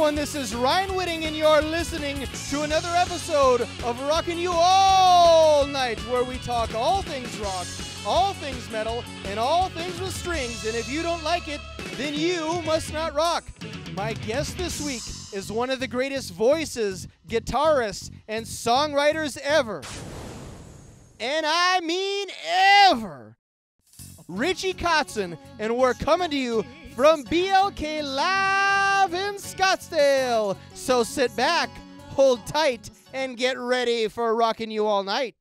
everyone, this is Ryan Whitting, and you're listening to another episode of Rockin' You All Night, where we talk all things rock, all things metal, and all things with strings. And if you don't like it, then you must not rock. My guest this week is one of the greatest voices, guitarists, and songwriters ever. And I mean ever. Richie Kotzen, and we're coming to you from BLK Live in Scottsdale. So sit back, hold tight, and get ready for Rockin' You All Night.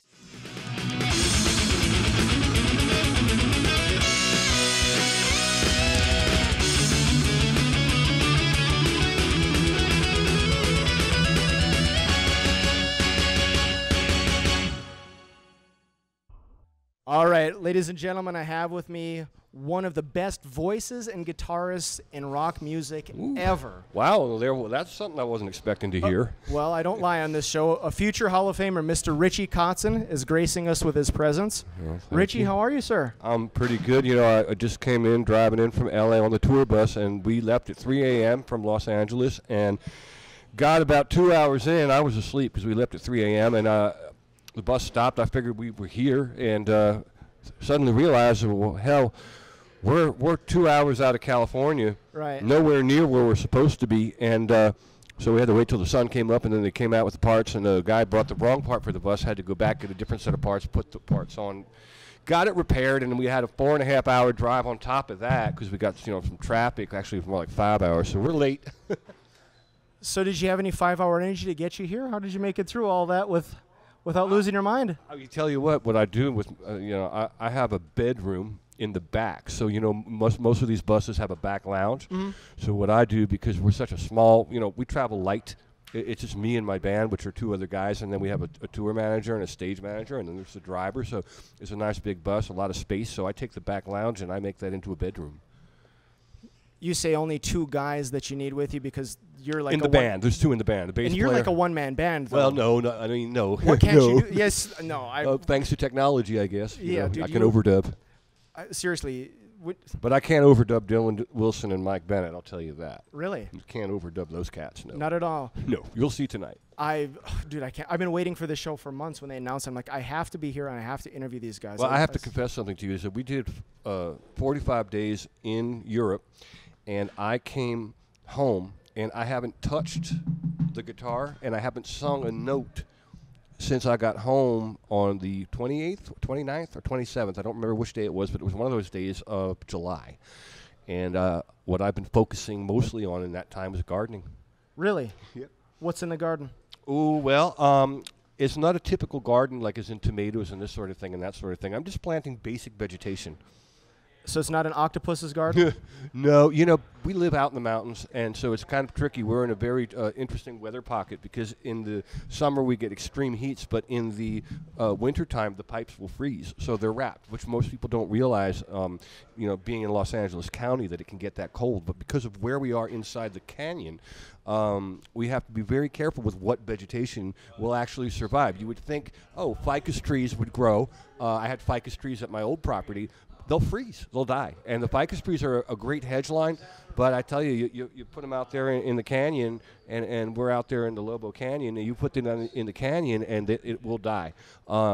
All right, ladies and gentlemen, I have with me one of the best voices and guitarists in rock music ever. Wow, that's something I wasn't expecting to hear. Well, I don't lie on this show. A future Hall of Famer, Mr. Richie Kotzen, is gracing us with his presence. Well, Richie, how are you, sir? I'm pretty good. You know, I just came in, driving in from L.A. on the tour bus, and we left at 3 a.m. from Los Angeles, and got about 2 hours in. I was asleep because we left at 3 a.m., and the bus stopped. I figured we were here, and suddenly realized, well, hell, we're 2 hours out of California, right? Nowhere near where we're supposed to be, and so we had to wait till the sun came up, and then they came out with the parts, and the guy brought the wrong part for the bus, had to go back, get a different set of parts, put the parts on, got it repaired, and we had a 4.5 hour drive on top of that because we got some traffic. Actually, it was more like 5 hours, so we're late. So did you have any 5 hour energy to get you here? How did you make it through all that without losing your mind? I can tell you what I do with, I have a bedroom in the back. So, most of these buses have a back lounge. Mm-hmm. So what I do, because we're such a small, we travel light. It's just me and my band, which are two other guys, and then we have a tour manager and a stage manager, and then there's the driver. So it's a nice big bus, a lot of space. So I take the back lounge and I make that into a bedroom. You say only two guys that you need with you because you're like in the band. There's two in the band. The bass and you're player. like a one-man band, though. Well, no. I mean, no. What can't no. you do? Yes, no. Thanks to technology, I guess. Yeah, dude, I can overdub. Seriously. But I can't overdub Dylan Wilson and Mike Bennett, I'll tell you that. Really? You can't overdub those cats, no. Not at all. No, you'll see tonight. Dude, I can't. I've been waiting for this show for months. When they announced it, I'm like, I have to be here and I have to interview these guys. Well, I have to confess something to you. Is that we did 45 days in Europe, and I came home, and I haven't touched the guitar, and I haven't sung a note since I got home on the 28th, 29th, or 27th. I don't remember which day it was, but it was one of those days of July. And what I've been focusing mostly on in that time is gardening. Really? Yep. What's in the garden? Oh, well, it's not a typical garden like as in tomatoes and this sort of thing and that sort of thing. I'm just planting basic vegetation. So it's not an octopus's garden? No, we live out in the mountains, and so it's kind of tricky. We're in a very interesting weather pocket because in the summer we get extreme heats, but in the wintertime the pipes will freeze. So they're wrapped, which most people don't realize, being in Los Angeles County, that it can get that cold. But because of where we are inside the canyon, we have to be very careful with what vegetation will actually survive. You would think, ficus trees would grow. I had ficus trees at my old property. They'll freeze. They'll die. And the ficus trees are a great hedge line, but I tell you, you put them out there in the canyon, and we're out there in the Lobo Canyon, and you put them in the canyon, and it will die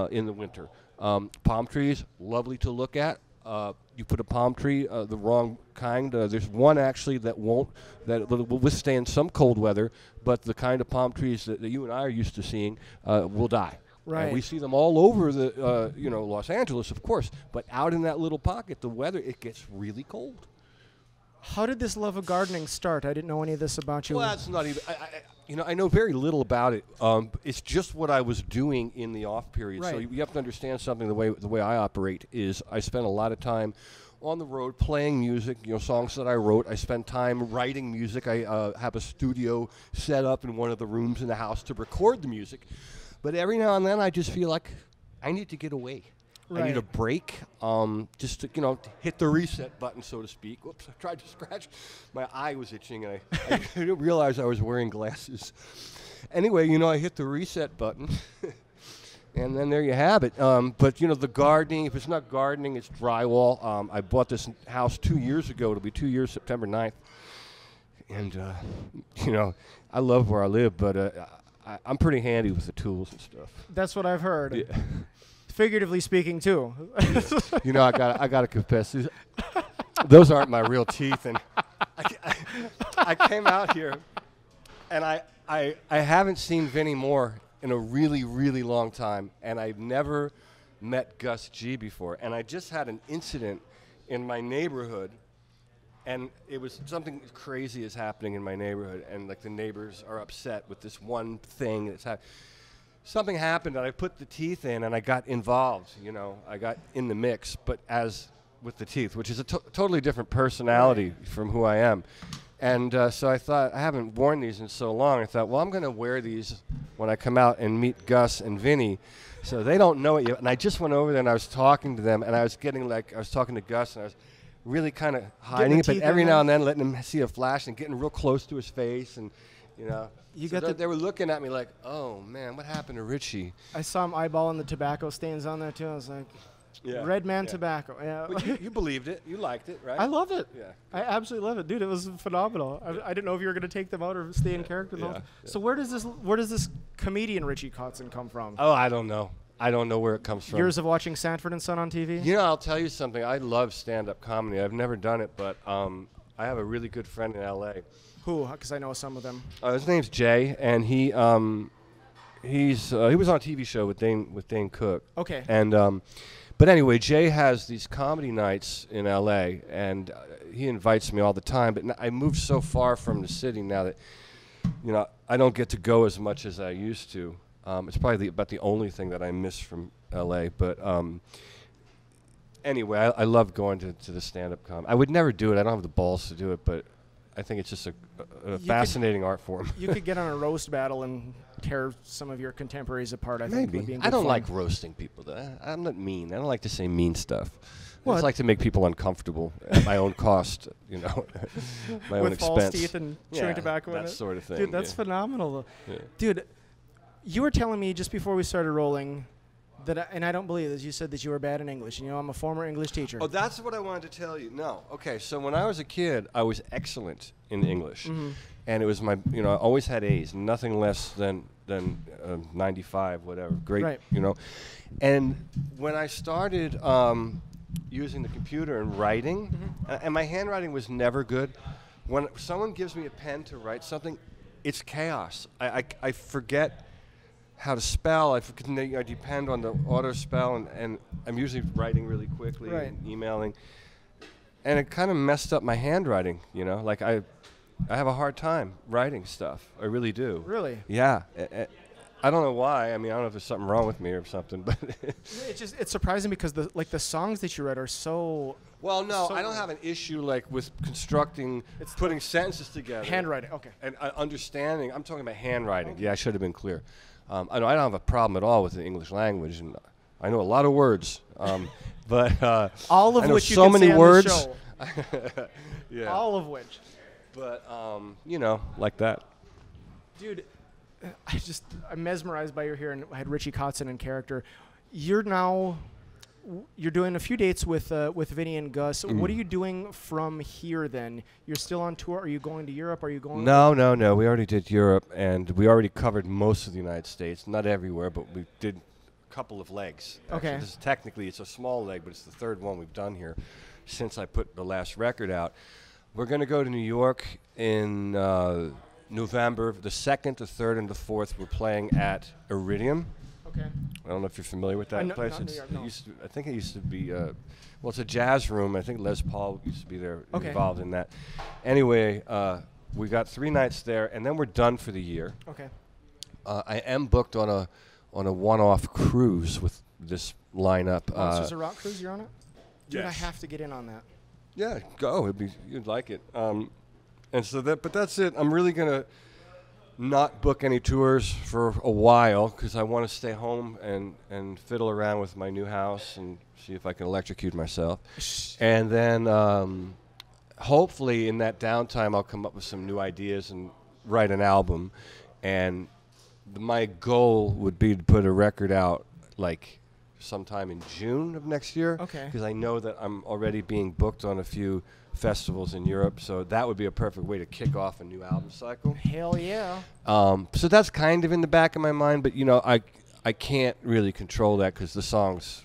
in the winter. Palm trees, lovely to look at. You put a palm tree, the wrong kind. There's one actually that will withstand some cold weather, but the kind of palm trees that you and I are used to seeing will die. Right. And we see them all over the, Los Angeles, of course. But out in that little pocket, the weather, it gets really cold. How did this love of gardening start? I didn't know any of this about you. Well, that's not even. I know very little about it. It's just what I was doing in the off period. Right. So you have to understand something. The way I operate is I spend a lot of time on the road playing music, songs that I wrote. I spend time writing music. I have a studio set up in one of the rooms in the house to record the music. But every now and then I just feel like I need to get away. Right. I need a break, just to, hit the reset button, so to speak. Whoops, I tried to scratch. My eye was itching, and I didn't realize I was wearing glasses. Anyway, I hit the reset button, and then there you have it. But, the gardening, if it's not gardening, it's drywall. I bought this house 2 years ago. It'll be 2 years, September 9th. And you know, I love where I live, but I'm pretty handy with the tools and stuff. That's what I've heard. Yeah. Figuratively speaking, too. You know, I got to confess, those aren't my real teeth, and I came out here, and I haven't seen Vinny Moore in a really, really long time, and I've never met Gus G before, and I just had an incident in my neighborhood, and it was something crazy is happening in my neighborhood, and like the neighbors are upset with this one thing that's happening. Something happened, and I put the teeth in, and I got involved. You know, I got in the mix, but as with the teeth, which is a totally different personality from who I am. And so I thought, I haven't worn these in so long. I thought, well, I'm going to wear these when I come out and meet Gus and Vinny. So they don't know it yet. And I just went over there, and I was talking to them, and I was getting like, I was talking to Gus, and I was really kind of hiding it, but every now and then letting him see a flash and getting real close to his face, and, you know. They were looking at me like, oh, man, what happened to Richie? I saw him eyeballing the tobacco stains on there, too. I was like, Red Man tobacco. Yeah. Well, you believed it. You liked it, right? I love it. Yeah. I absolutely love it. Dude, it was phenomenal. I didn't know if you were going to take them out or stay in character. Yeah. So where does this comedian Richie Kotzen come from? Oh, I don't know. I don't know where it comes from. Years of watching Sanford and Son on TV? You know, I'll tell you something. I love stand-up comedy. I've never done it, but I have a really good friend in L.A. Who? Because I know some of them. His name's Jay, and he was on a TV show with Dane Cook. Okay. And but anyway, Jay has these comedy nights in L.A., and he invites me all the time. But I moved so far from the city now that, you know, I don't get to go as much as I used to. It's probably about the only thing that I miss from L.A. But anyway, I love going to the stand-up comedy. I would never do it. I don't have the balls to do it, but I think it's just a fascinating art form. You could get on a roast battle and tear some of your contemporaries apart. I think. Maybe. I don't like roasting people. I'm not mean. I don't like to say mean stuff. I What? just like to make people uncomfortable at my own cost, you know, my own With expense. false teeth and chewing tobacco in it? that sort of thing. Dude, that's phenomenal. Yeah. Dude, you were telling me just before we started rolling that, and I don't believe this, you said that you were bad in English. You know, I'm a former English teacher. Oh, that's what I wanted to tell you. No. Okay, so when I was a kid, I was excellent in English. Mm-hmm. And it was my, you know, I always had A's, nothing less than 95, whatever. Great, Right. you know. And when I started using the computer and writing, and my handwriting was never good. When someone gives me a pen to write something, it's chaos. I forget how to spell. I depend on the auto spell, and I'm usually writing really quickly and emailing. And it kind of messed up my handwriting, you know. Like I have a hard time writing stuff. I really do. Really? Yeah. I don't know why. I mean, I don't know if there's something wrong with me or something, but It's surprising because the songs that you write are so. well, no, So I don't have an issue like with constructing, putting sentences together. Handwriting. Okay. And understanding. I'm talking about handwriting. Okay. Yeah, I should have been clear. I don't have a problem at all with the English language, and I know a lot of words, but all of I know which you so can many say on words. the show. Yeah. All of which. But you know, like that. Dude, I'm mesmerized by your hair, and I had Richie Kotzen in character. You're doing a few dates with Vinny and Gus. What are you doing from here then? You're still on tour? Are you going to Europe? Are you going? No. We already did Europe, and we already covered most of the United States. Not everywhere, but we did a couple of legs. Okay. Actually, technically, it's a small leg, but it's the third one we've done here since I put the last record out. We're going to go to New York in November. The 2nd, the 3rd, and the 4th, we're playing at Iridium. Okay. I don't know if you're familiar with that place. Not New York, no. I think it used to be, well, it's a jazz room. I think Les Paul used to be there, involved in that. Anyway, we got 3 nights there, and then we're done for the year. Okay. I am booked on a one-off cruise with this lineup. Monsters of Rock cruise, you're on it? Dude, yes. I have to get in on that. Yeah, go. You'd like it. And so but that's it. I'm really gonna not book any tours for a while because I want to stay home and fiddle around with my new house and see if I can electrocute myself. And then hopefully in that downtime I'll come up with some new ideas and write an album. And my goal would be to put a record out like sometime in June of next year. Okay. Because I know that I'm already being booked on a few festivals in Europe, so that would be a perfect way to kick off a new album cycle. Hell yeah. So that's kind of in the back of my mind, but I can't really control that because the songs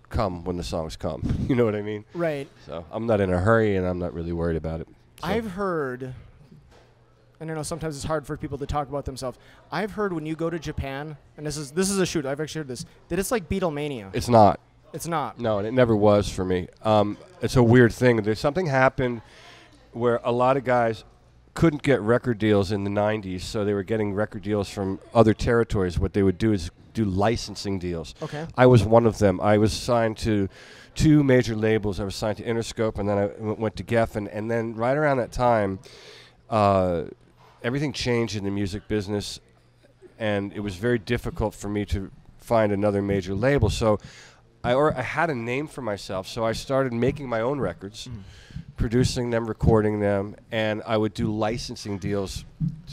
come when the songs come. You know what I mean? Right. So I'm not in a hurry, and I'm not really worried about it. So. I've heard, and I know sometimes it's hard for people to talk about themselves. I've heard when you go to Japan, and this is a shoot, I've actually heard this, that it's like Beatlemania. It's not. It's not. No, and it never was for me. It's a weird thing. There's something happened where a lot of guys couldn't get record deals in the 90s, so they were getting record deals from other territories. What they would do is do licensing deals. Okay. I was one of them. I was signed to 2 major labels. I was signed to Interscope, and then I went to Geffen. And then right around that time, everything changed in the music business, and it was very difficult for me to find another major label. So I had a name for myself, so I started making my own records, producing them, recording them, and I would do licensing deals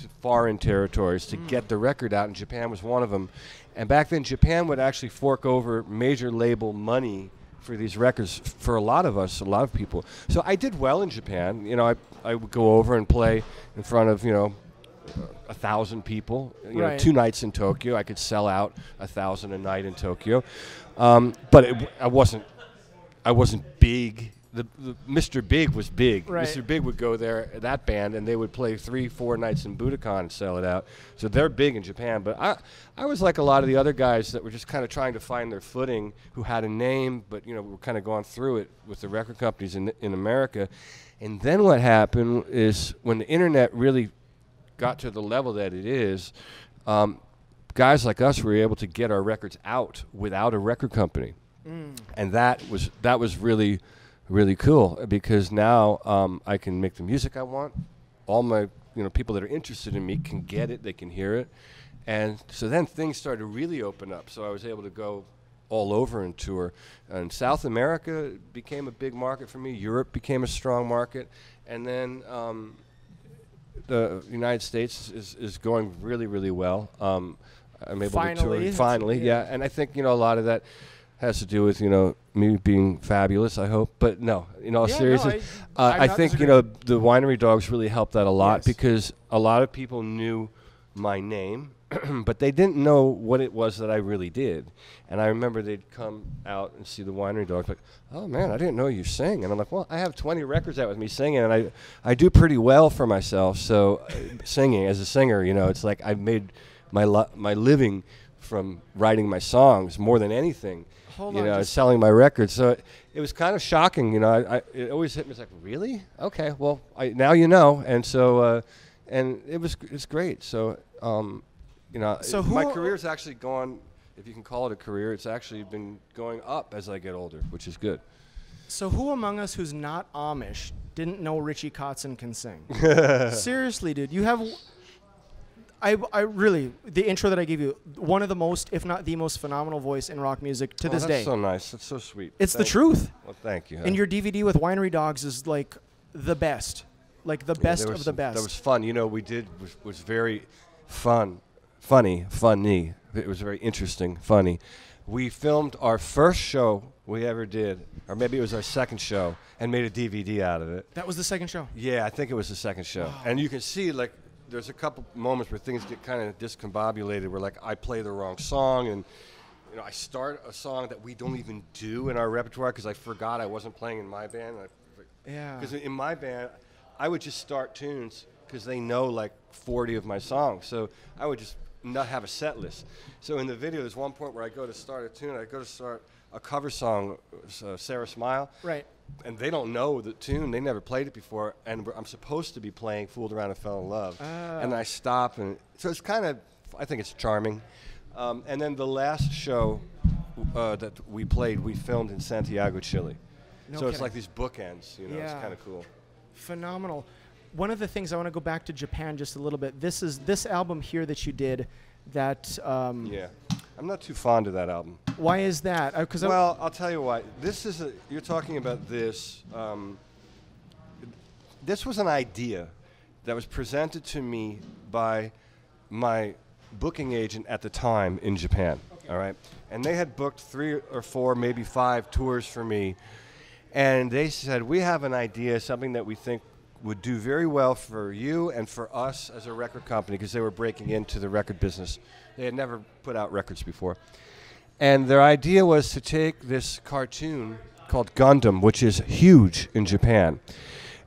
to foreign territories to get the record out, and Japan was one of them. And back then, Japan would actually fork over major label money for these records for a lot of us, a lot of people. So I did well in Japan. You know, I would go over and play in front of, 1,000 people. You know, 2 nights in Tokyo, I could sell out 1,000 a night in Tokyo. But I wasn't big. The Mr. Big was big. Right. Mr. Big would go there, that band, and they would play 3-4 nights in Budokan and sell it out. So they're big in Japan. But I was like a lot of the other guys that were just kind of trying to find their footing, who had a name, but were kind of going through it with the record companies in America. And then what happened is when the internet really got to the level that it is, guys like us were able to get our records out without a record company, and that was really, really cool, because now I can make the music I want. All my people that are interested in me can get it, they can hear it, and so then things started to really open up. So I was able to go all over and tour, and South America became a big market for me. Europe became a strong market, and then the United States is going really, really well. I'm able to tour finally, yeah. And I think a lot of that has to do with me being fabulous, I hope. But no, in all seriousness, I think the Winery Dogs really helped that a lot, because a lot of people knew my name, but they didn't know what it was that I really did. And I remember they'd come out and see the Winery Dogs, like, oh man, I didn't know you sing. And I'm like, well, I have 20 records out with me singing, and I do pretty well for myself. So singing, as a singer, it's like I've made my living from writing my songs more than anything. Selling my records. So it was kind of shocking. It always hit me. It's like, really? Okay, well, now you know. And so, and it's great. So, so my career's actually gone, if you can call it a career, it's actually been going up as I get older, which is good. So who among us who's not Amish didn't know Richie Kotzen can sing? Seriously, dude. You have... I really, the intro that I gave you, one of the most, if not the most phenomenal voice in rock music to this day. That's so nice. That's so sweet. It's the truth. Well, thank you. And your DVD with Winery Dogs is like the best. Like the best of the best. That was fun. We did was very funny. It was very interesting, funny. We filmed our first show we ever did, or maybe it was our second show, and made a DVD out of it. That was the second show? Yeah, I think it was the second show. Oh. And you can see, like, there's a couple moments where things get kind of discombobulated, where, like, I play the wrong song, and I start a song that we don't even do in our repertoire because I forgot I wasn't playing in my band. Yeah. Because in my band, I would just start tunes because they know, like, 40 of my songs. So I would just not have a set list. So in the video, there's one point where I go to start a tune. I go to start a cover song, Sarah Smile. Right. And they don't know the tune. They never played it before. And I'm supposed to be playing Fooled Around and Fell in Love. And I stop. And so it's kind of, I think it's charming. And then the last show that we played, we filmed in Santiago, Chile. No so kidding. It's like these bookends, Yeah. It's kind of cool. Phenomenal. One of the things, I want to go back to Japan just a little bit. This album here that you did, that... yeah. I'm not too fond of that album. Why is that? Well, I'll tell you why. You're talking about this. This was an idea that was presented to me by my booking agent at the time in Japan. Okay. All right. And they had booked 3 or 4, maybe 5 tours for me. And they said, we have an idea, something that we think would do very well for you and for us as a record company, because they were breaking into the record business. They had never put out records before. And their idea was to take this cartoon called Gundam, which is huge in Japan,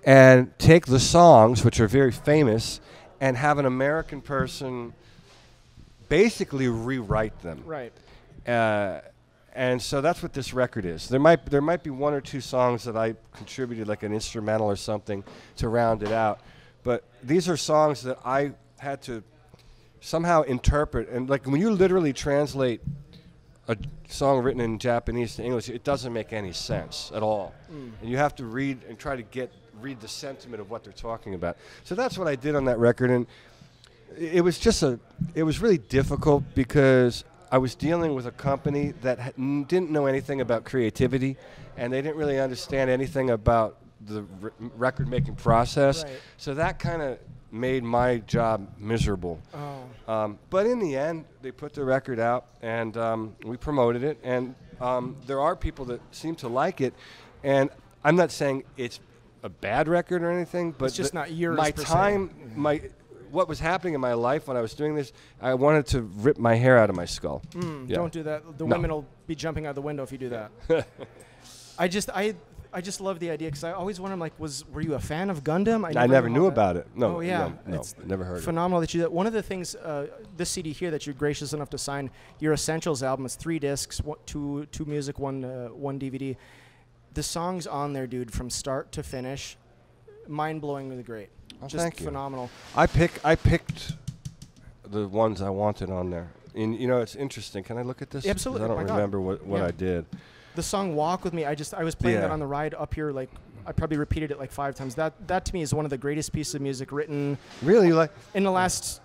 and take the songs, which are very famous, and have an American person basically rewrite them. Right. And so that's what this record is. There might be 1 or 2 songs that I contributed, like an instrumental or something, to round it out. But these are songs that I had to somehow interpret. And like when you literally translate a song written in Japanese to English, it doesn't make any sense at all. And you have to read and try to read the sentiment of what they're talking about. So that's what I did on that record. And it was really difficult because I was dealing with a company that didn't know anything about creativity, and they didn't really understand anything about the record-making process. Right. So that kind of made my job miserable. Oh. But in the end, they put the record out, and we promoted it, and there are people that seem to like it. And I'm not saying it's a bad record or anything, but it's just not yours. My per time, se. What was happening in my life when I was doing this, I wanted to rip my hair out of my skull. Yeah. Don't do that. The No. women will be jumping out the window if you do that. I just love the idea because I always wondered, like, were you a fan of Gundam? I never knew about it. No. Oh yeah, No, it's never heard of it. phenomenal that you. One of the things, this CD here that you're gracious enough to sign, your Essentials album is 3 discs, 2 music, 1 DVD. The songs on there, dude, from start to finish, mind-blowingly great. Oh, Just thank you. phenomenal. I picked the ones I wanted on there. And it's interesting. Can I look at this? 'Cause Absolutely. I don't My God. remember what Yeah. I did. The song "Walk with Me," I was playing Yeah. that on the ride up here. Like, I probably repeated it like 5 times. That to me is one of the greatest pieces of music written Really, like in the last.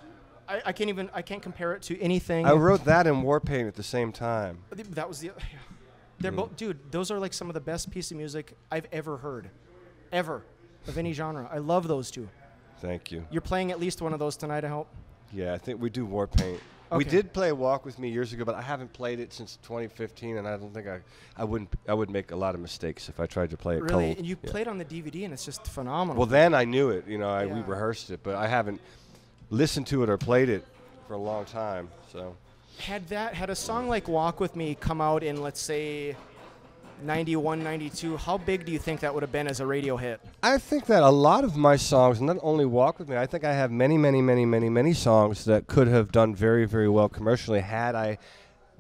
I can't compare it to anything. I wrote that and War Paint at the same time. That was the. They're both, dude. Those are like some of the best pieces of music I've ever heard, ever, of any genre. I love those 2. Thank you. You're playing at least one of those tonight, I hope. Yeah, I think we do War Paint. We Okay. did play Walk With Me years ago, but I haven't played it since 2015, and I don't think I would make a lot of mistakes if I tried to play it Really, cold. and you Yeah. played on the DVD, and it's just phenomenal. Well, then I knew it. We Yeah. rehearsed it, but I haven't listened to it or played it for a long time. So had a song like "Walk with Me" come out in, let's say, 91, 92, how big do you think that would have been as a radio hit? I think that a lot of my songs, not only Walk With Me, I think I have many, many, many, many, many songs that could have done very, very well commercially had I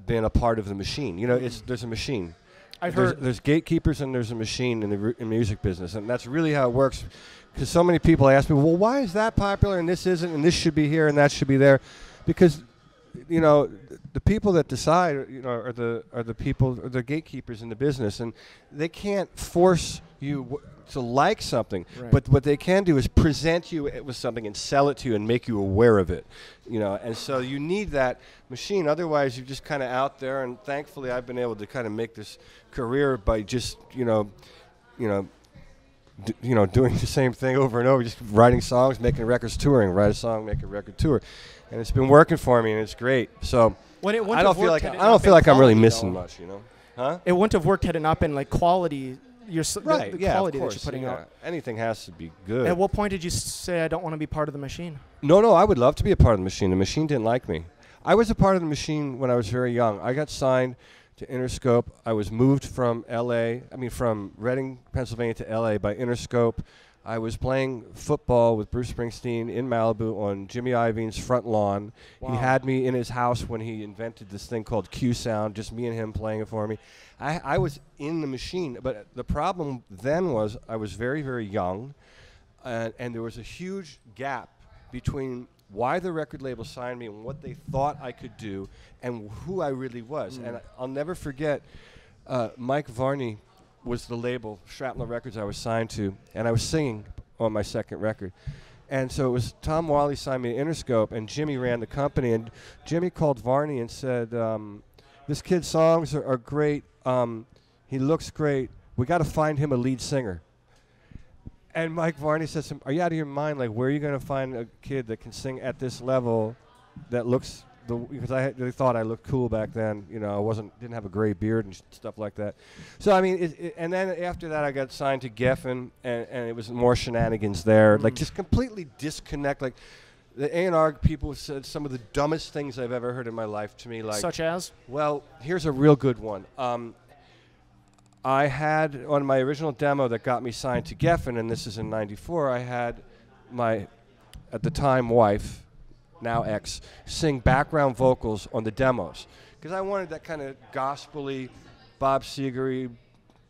been a part of the machine. There's a machine. I've heard. There's gatekeepers and there's a machine in the music business, and that's really how it works. Because so many people ask me, well, why is that popular and this isn't, and this should be here and that should be there? Because the people that decide, are the people, are the gatekeepers in the business, and they can't force you to like something. Right. But what they can do is present you with something and sell it to you and make you aware of it. And so you need that machine. Otherwise, you're just kind of out there. And thankfully, I've been able to kind of make this career by just doing the same thing over and over, just writing songs, making records, touring, write a song, make a record, tour, and it's been working for me, and it's great. So I don't feel like I'm really missing much, Huh? It wouldn't have worked had it not been like quality. Right? The Yeah, quality of course. that you're putting out. Anything has to be good. At what point did you say, "I don't want to be part of the machine"? No, I would love to be a part of the machine. The machine didn't like me. I was a part of the machine when I was very young. I got signed to Interscope. I was moved from from Reading, Pennsylvania to LA by Interscope. I was playing football with Bruce Springsteen in Malibu on Jimmy Iovine's front lawn. Wow. He had me in his house when he invented this thing called Q Sound, just me and him playing it for me. I was in the machine, but the problem then was I was very, very young, and there was a huge gap between why the record label signed me and what they thought I could do and who I really was. And I'll never forget Mike Varney was the label, Shrapnel Records, I was signed to, and I was singing on my second record. And so it was Tom Wally signed me to Interscope, and Jimmy ran the company. And Jimmy called Varney and said, this kid's songs are great. He looks great. We got to find him a lead singer. And Mike Varney said, are you out of your mind? Like, where are you going to find a kid that can sing at this level that looks because they thought I looked cool back then. You know, didn't have a gray beard and stuff like that. So I mean, and then after that, I got signed to Geffen, and it was more shenanigans there. Like just completely disconnect. Like the A&R people said some of the dumbest things I've ever heard in my life to me. Like such as? Well, here's a real good one. I had on my original demo that got me signed to Geffen, and this is in '94. I had my at the time wife, now ex, sing background vocals on the demos because I wanted that kind of gospel-y, Bob Seger-y,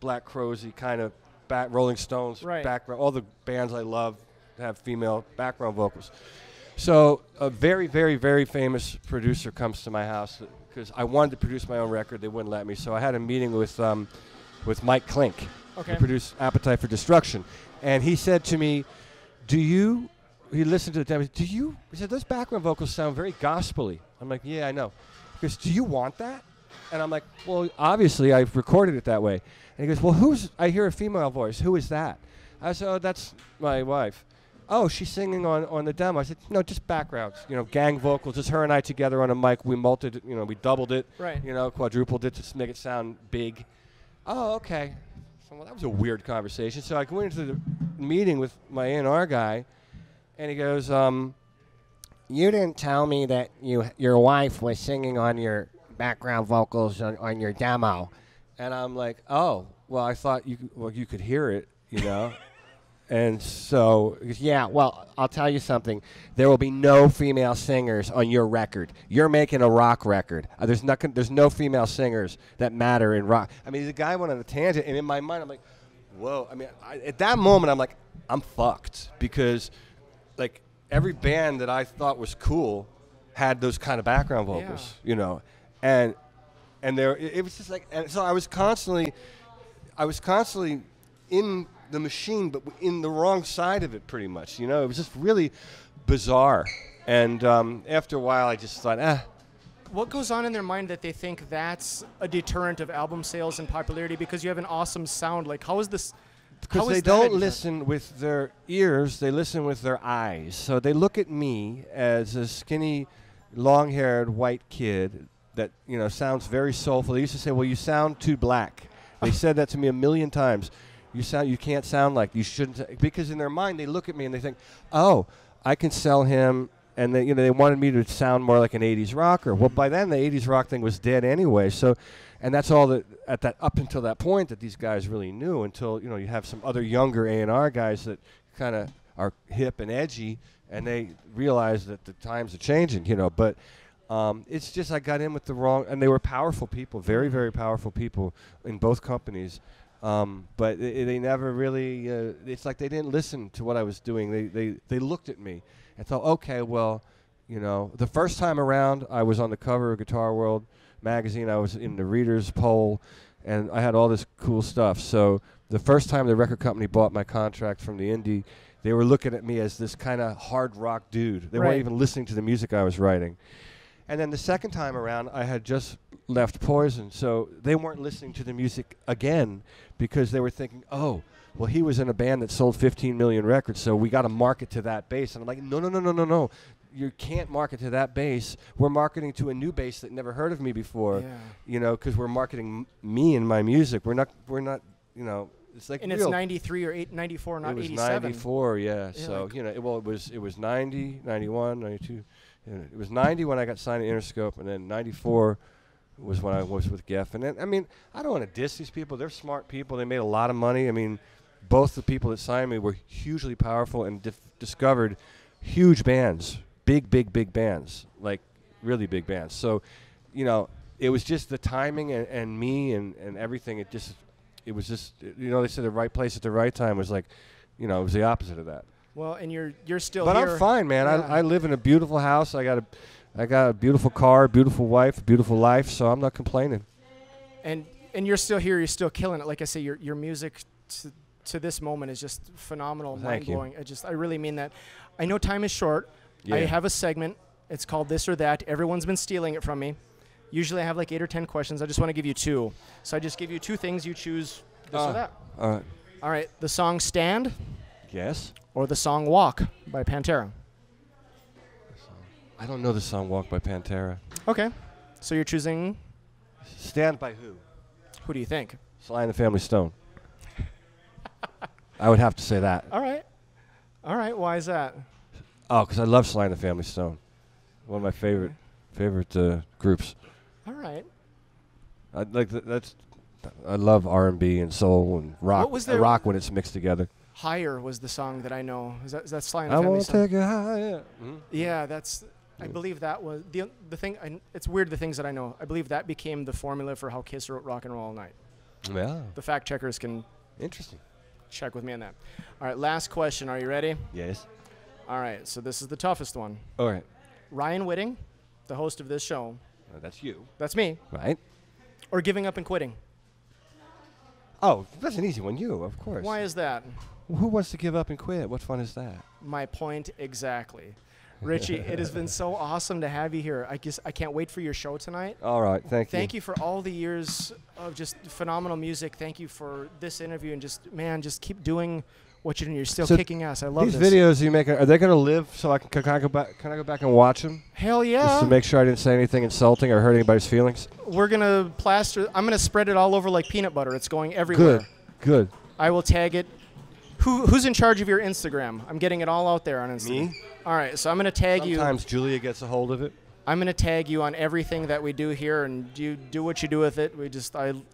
Black Crowes-y kind of Rolling Stones background. All the bands I love have female background vocals. So a very, very, very famous producer comes to my house because I wanted to produce my own record. They wouldn't let me. So I had a meeting with Mike Klink, who produced Appetite for Destruction. And he said to me, he listened to the demo. He said, those background vocals sound very gospel-y. I'm like, yeah, I know. He goes, do you want that? And I'm like, well, obviously, I've recorded it that way. And he goes, well, I hear a female voice. Who is that? I said, oh, that's my wife. Oh, she's singing on the demo. I said, no, just backgrounds, gang vocals, just her and I together on a mic. We we doubled it, quadrupled it to make it sound big. Oh, okay. So, well, that was a weird conversation. So I go into the meeting with my A&R guy, and he goes, you didn't tell me that your wife was singing on your background vocals on your demo. And I'm like, oh, well, I thought you could hear it, And so, he goes, yeah, well, I'll tell you something. There will be no female singers on your record. You're making a rock record. There's no female singers that matter in rock. I mean, the guy went on a tangent, and in my mind, I'm like, whoa. I mean, at that moment, I'm like, I'm fucked because, like, every band that I thought was cool had those kind of background vocals, and it was just like, and so I was constantly in the machine, but in the wrong side of it, pretty much. It was just really bizarre. And after a while, I just thought, What goes on in their mind that they think that's a deterrent of album sales and popularity because you have an awesome sound? Like, how is this? Because they don't listen with their ears, they listen with their eyes. So they look at me as a skinny, long-haired white kid that, sounds very soulful. They used to say, well, you sound too black. They said that to me a million times. You can't sound like you shouldn't, because in their mind they look at me and they think, oh, I can sell him, and they wanted me to sound more like an 80s rocker. Well, by then the 80s rock thing was dead anyway. So, and that's all that up until that point that these guys really knew. Until you have some other younger A&R guys that kind of are hip and edgy, and they realize that the times are changing. But it's just I got in with the wrong, and they were powerful people, very, very powerful people in both companies. But they never really, it's like they didn't listen to what I was doing. They looked at me and thought, okay, well, the first time around I was on the cover of Guitar World magazine. I was in the reader's poll, and I had all this cool stuff. So the first time the record company bought my contract from the indie, they were looking at me as this kind of hard rock dude. They weren't even listening to the music I was writing. And then the second time around, I had just left Poison, so they weren't listening to the music again because they were thinking, oh, well, he was in a band that sold 15 million records, so we got to market to that base. And I'm like, no. You can't market to that base. We're marketing to a new base that never heard of me before, because we're marketing me and my music. We're not, it's like and it's 93 or 94, not 87. It was 94, yeah. So, it was 90, 91, 92. It was 90 when I got signed to Interscope, and then 94 was when I was with Geffen. And I mean, I don't want to diss these people. They're smart people. They made a lot of money. I mean, both the people that signed me were hugely powerful and discovered huge bands, big bands, like really big bands. So, it was just the timing and me and everything. It was just, they said the right place at the right time was like, it was the opposite of that. Well, and you're still but here. But I'm fine, man. Yeah. I live in a beautiful house. I got a beautiful car, beautiful wife, beautiful life, so I'm not complaining. And you're still here. You're still killing it. Like I say, your music to this moment is just phenomenal, mind-blowing. I really mean that. I know time is short. Yeah. I have a segment. It's called This or That. Everyone's been stealing it from me. Usually I have like 8 or 10 questions. I just want to give you 2. So I just give you 2 things. You choose this or that. All right. All right. The song Stand. Yes. Or the song Walk by Pantera. I don't know the song Walk by Pantera. Okay. So you're choosing... Stand by who? Who do you think? Sly and the Family Stone. I would have to say that. All right. All right. Why is that? Oh, because I love Sly and the Family Stone. One of my favorite groups. All right. I love R&B and soul and rock. What was their rock when it's mixed together. Higher was the song that I know. Is that Sly and the I Family won't Stone? take it higher. Mm-hmm. Yeah, that's. I believe that was the thing. It's weird the things that I know. I believe that became the formula for how Kiss wrote "Rock and Roll All Night." Yeah. The fact checkers can Interesting. check with me on that. All right, last question. Are you ready? Yes. All right, so this is the toughest one. All right. Ryan Whitting, the host of this show. That's you. That's me. Right. Or giving up and quitting. Oh, that's an easy one. You, of course. Why is that? Who wants to give up and quit? What fun is that? My point exactly. Richie, it has been so awesome to have you here. I can't wait for your show tonight. All right, thank you. Thank you for all the years of just phenomenal music. Thank you for this interview, and just keep doing what you're doing. You're still kicking ass. I love these this. videos you make. Are they going to live so I can I go back? Can I go back and watch them? Hell yeah! Just to make sure I didn't say anything insulting or hurt anybody's feelings. We're gonna plaster. I'm gonna spread it all over like peanut butter. It's going everywhere. Good. Good. I will tag it. Who's in charge of your Instagram? I'm getting it all out there on Instagram. Me. All right, so I'm gonna tag you. Sometimes Julia gets a hold of it. I'm gonna tag you on everything that we do here, and you do what you do with it.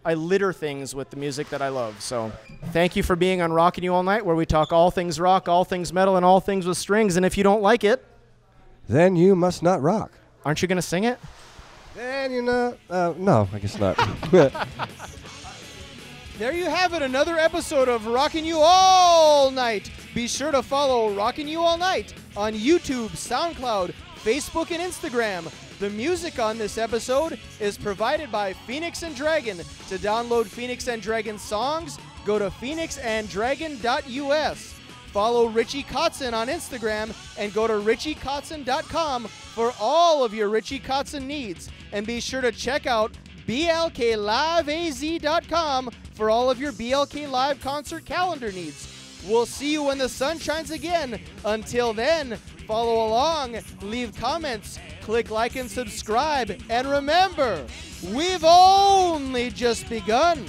I litter things with the music that I love. So thank you for being on Rockin' You All Night, where we talk all things rock, all things metal, and all things with strings. And if you don't like it, then you must not rock. Aren't you gonna sing it? Then you know. No, I guess not. There you have it, another episode of Rockin' You All Night. Be sure to follow Rockin' You All Night on YouTube, SoundCloud, Facebook, and Instagram. The music on this episode is provided by Phoenix and Dragon. To download Phoenix and Dragon songs, go to phoenixanddragon.us. Follow Richie Kotzen on Instagram and go to richiekotzen.com for all of your Richie Kotzen needs. And be sure to check out blkliveaz.com for all of your BLK Live concert calendar needs. We'll see you when the sun shines again. Until then, follow along, leave comments, click like and subscribe, and remember, we've only just begun.